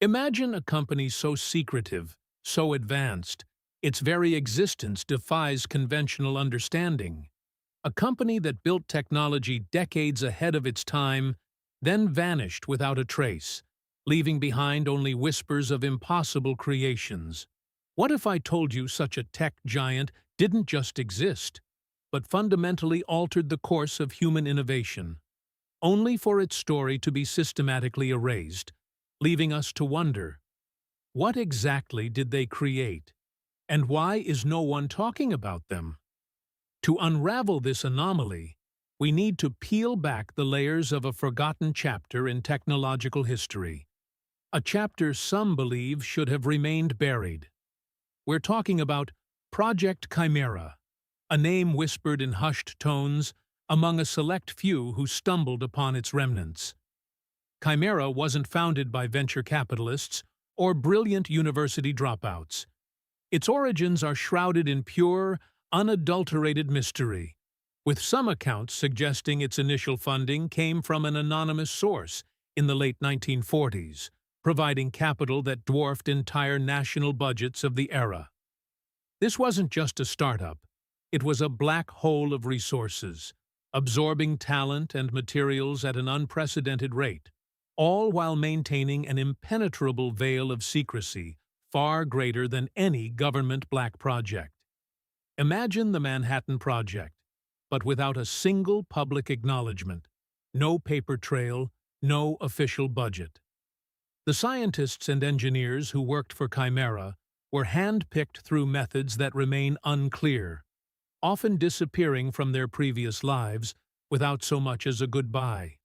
Imagine a company so secretive, so advanced, its very existence defies conventional understanding. A company that built technology decades ahead of its time, then vanished without a trace, leaving behind only whispers of impossible creations. What if I told you such a tech giant didn't just exist, but fundamentally altered the course of human innovation, only for its story to be systematically erased, leaving us to wonder, what exactly did they create, and why is no one talking about them? To unravel this anomaly, we need to peel back the layers of a forgotten chapter in technological history, a chapter some believe should have remained buried. We're talking about Project Chimera, a name whispered in hushed tones among a select few who stumbled upon its remnants. Chimera wasn't founded by venture capitalists or brilliant university dropouts. Its origins are shrouded in pure, unadulterated mystery, with some accounts suggesting its initial funding came from an anonymous source in the late 1940s, providing capital that dwarfed entire national budgets of the era. This wasn't just a startup, it was a black hole of resources, absorbing talent and materials at an unprecedented rate, all while maintaining an impenetrable veil of secrecy far greater than any government black project. Imagine the Manhattan Project, but without a single public acknowledgement, no paper trail, no official budget. The scientists and engineers who worked for Chimera were hand-picked through methods that remain unclear, often disappearing from their previous lives without so much as a goodbye.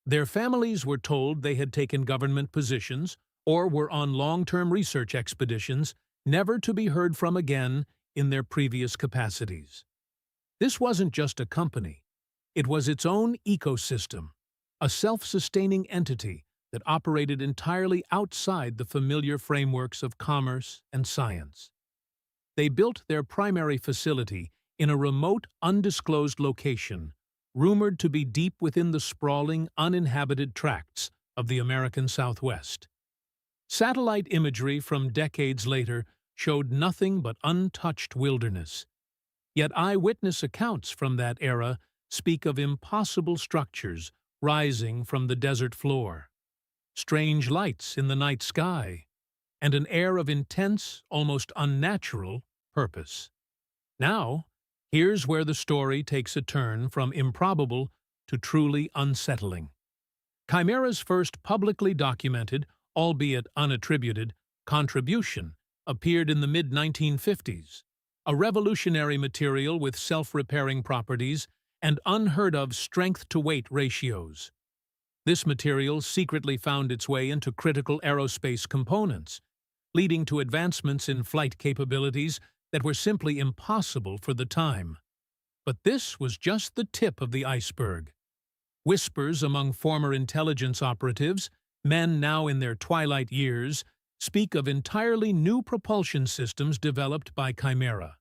Their families were told they had taken government positions or were on long-term research expeditions, never to be heard from again in their previous capacities. This wasn't just a company. It was its own ecosystem, a self-sustaining entity that operated entirely outside the familiar frameworks of commerce and science. They built their primary facility in a remote, undisclosed location, rumored to be deep within the sprawling, uninhabited tracts of the American Southwest. Satellite imagery from decades later showed nothing but untouched wilderness. Yet eyewitness accounts from that era speak of impossible structures rising from the desert floor, strange lights in the night sky, and an air of intense, almost unnatural, purpose. Now, here's where the story takes a turn from improbable to truly unsettling. Chimera's first publicly documented, albeit unattributed, contribution appeared in the mid-1950s, a revolutionary material with self-repairing properties and unheard-of strength-to-weight ratios. This material secretly found its way into critical aerospace components, leading to advancements in flight capabilities that were simply impossible for the time. But this was just the tip of the iceberg. Whispers among former intelligence operatives, men now in their twilight years, speak of entirely new propulsion systems developed by Chimera.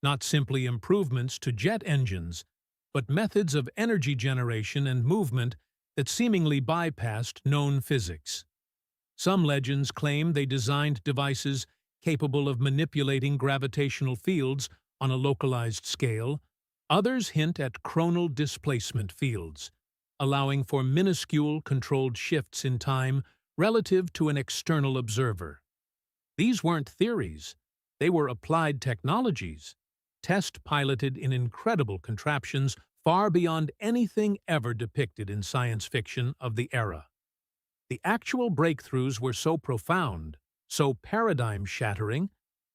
Not simply improvements to jet engines, but methods of energy generation and movement that seemingly bypassed known physics. Some legends claim they designed devices capable of manipulating gravitational fields on a localized scale. Others hint at chronal displacement fields, allowing for minuscule controlled shifts in time relative to an external observer. These weren't theories, they were applied technologies, test-piloted in incredible contraptions far beyond anything ever depicted in science fiction of the era. The actual breakthroughs were so profound, so paradigm-shattering,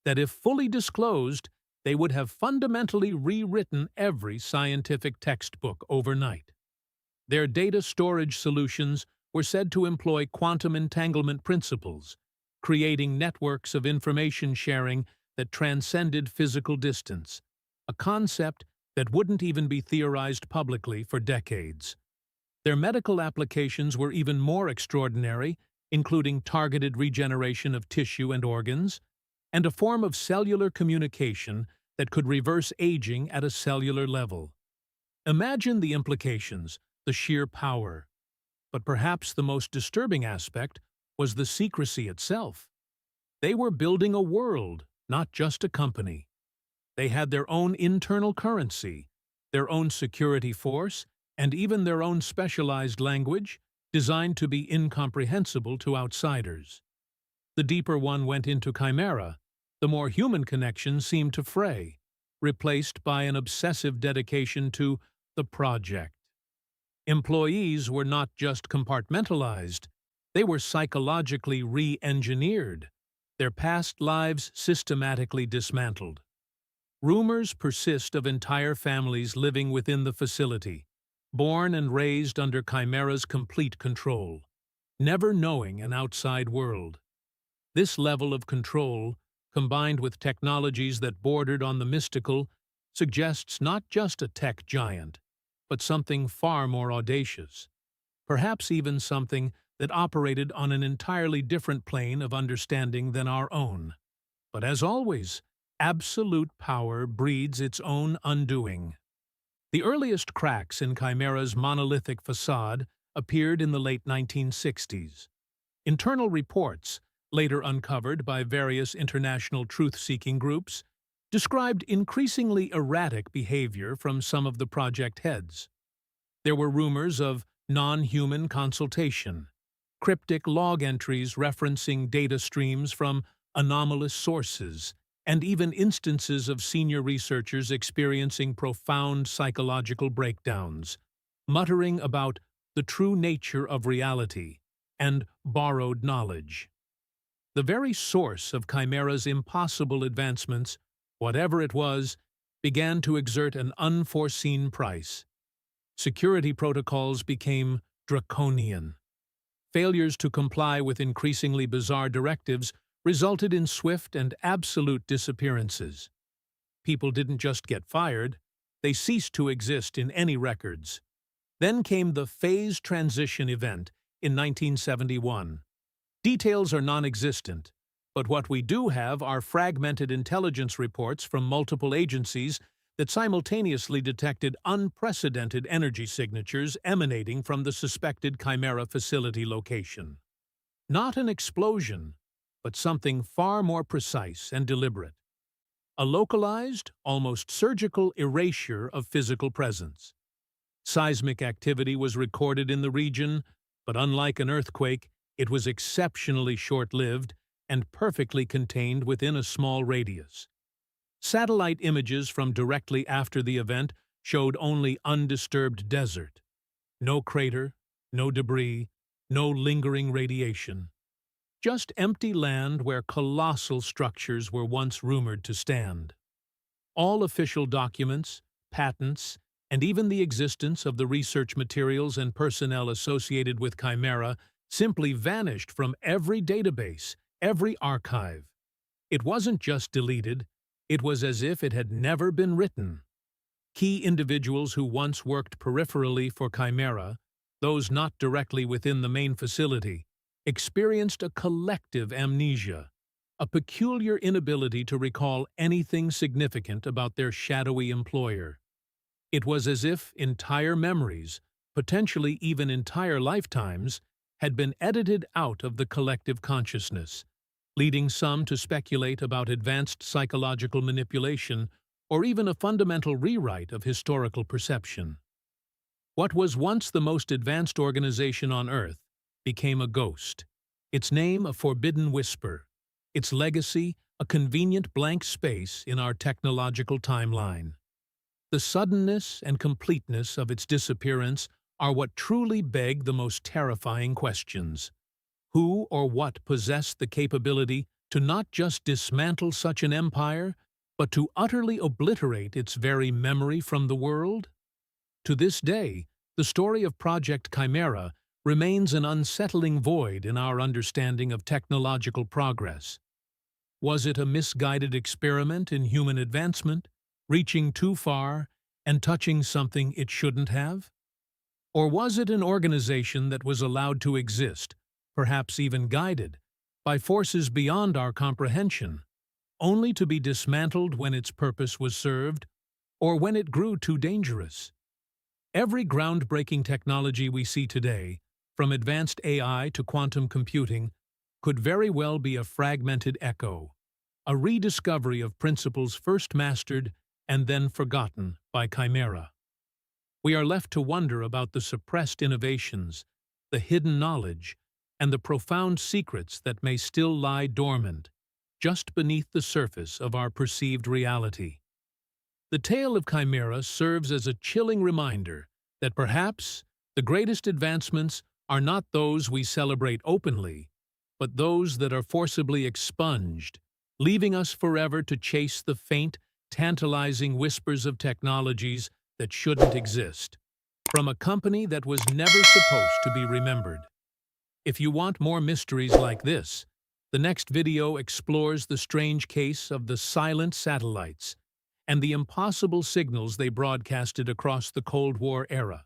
that if fully disclosed, they would have fundamentally rewritten every scientific textbook overnight. Their data storage solutions were said to employ quantum entanglement principles, creating networks of information sharing that transcended physical distance, a concept that wouldn't even be theorized publicly for decades. Their medical applications were even more extraordinary, including targeted regeneration of tissue and organs, and a form of cellular communication that could reverse aging at a cellular level. Imagine the implications, the sheer power. But perhaps the most disturbing aspect was the secrecy itself. They were building a world, not just a company. They had their own internal currency, their own security force, and even their own specialized language, designed to be incomprehensible to outsiders. The deeper one went into Chimera, the more human connections seemed to fray, replaced by an obsessive dedication to the project. Employees were not just compartmentalized, they were psychologically re-engineered, their past lives systematically dismantled. Rumors persist of entire families living within the facility, born and raised under Chimera's complete control, never knowing an outside world. This level of control, combined with technologies that bordered on the mystical, suggests not just a tech giant, but something far more audacious, perhaps even something that operated on an entirely different plane of understanding than our own. But as always, absolute power breeds its own undoing. The earliest cracks in Chimera's monolithic facade appeared in the late 1960s. Internal reports, later uncovered by various international truth-seeking groups, described increasingly erratic behavior from some of the project heads. There were rumors of non-human consultation, cryptic log entries referencing data streams from anomalous sources, and even instances of senior researchers experiencing profound psychological breakdowns, muttering about the true nature of reality and borrowed knowledge. The very source of Chimera's impossible advancements, whatever it was, began to exert an unforeseen price. Security protocols became draconian. Failures to comply with increasingly bizarre directives resulted in swift and absolute disappearances. People didn't just get fired, they ceased to exist in any records. Then came the phase transition event in 1971. Details are non-existent, but what we do have are fragmented intelligence reports from multiple agencies that simultaneously detected unprecedented energy signatures emanating from the suspected Chimera facility location. Not an explosion, but something far more precise and deliberate. A localized, almost surgical erasure of physical presence. Seismic activity was recorded in the region, but unlike an earthquake, it was exceptionally short-lived and perfectly contained within a small radius. Satellite images from directly after the event showed only undisturbed desert. No crater, no debris, no lingering radiation. Just empty land where colossal structures were once rumored to stand. All official documents, patents, and even the existence of the research materials and personnel associated with Chimera simply vanished from every database, every archive. It wasn't just deleted, it was as if it had never been written. Key individuals who once worked peripherally for Chimera, those not directly within the main facility, experienced a collective amnesia, a peculiar inability to recall anything significant about their shadowy employer. It was as if entire memories, potentially even entire lifetimes, had been edited out of the collective consciousness, leading some to speculate about advanced psychological manipulation or even a fundamental rewrite of historical perception. What was once the most advanced organization on Earth became a ghost, its name a forbidden whisper, its legacy a convenient blank space in our technological timeline. The suddenness and completeness of its disappearance are what truly beg the most terrifying questions. Who or what possessed the capability to not just dismantle such an empire, but to utterly obliterate its very memory from the world? To this day, the story of Project Chimera remains an unsettling void in our understanding of technological progress. Was it a misguided experiment in human advancement, reaching too far and touching something it shouldn't have? Or was it an organization that was allowed to exist, perhaps even guided, by forces beyond our comprehension, only to be dismantled when its purpose was served, or when it grew too dangerous? Every groundbreaking technology we see today, from advanced AI to quantum computing, could very well be a fragmented echo, a rediscovery of principles first mastered and then forgotten by Chimera. We are left to wonder about the suppressed innovations, the hidden knowledge, and the profound secrets that may still lie dormant, just beneath the surface of our perceived reality. The tale of Chimera serves as a chilling reminder that perhaps the greatest advancements are not those we celebrate openly, but those that are forcibly expunged, leaving us forever to chase the faint, tantalizing whispers of technologies that shouldn't exist, from a company that was never supposed to be remembered. If you want more mysteries like this, the next video explores the strange case of the silent satellites and the impossible signals they broadcasted across the Cold War era.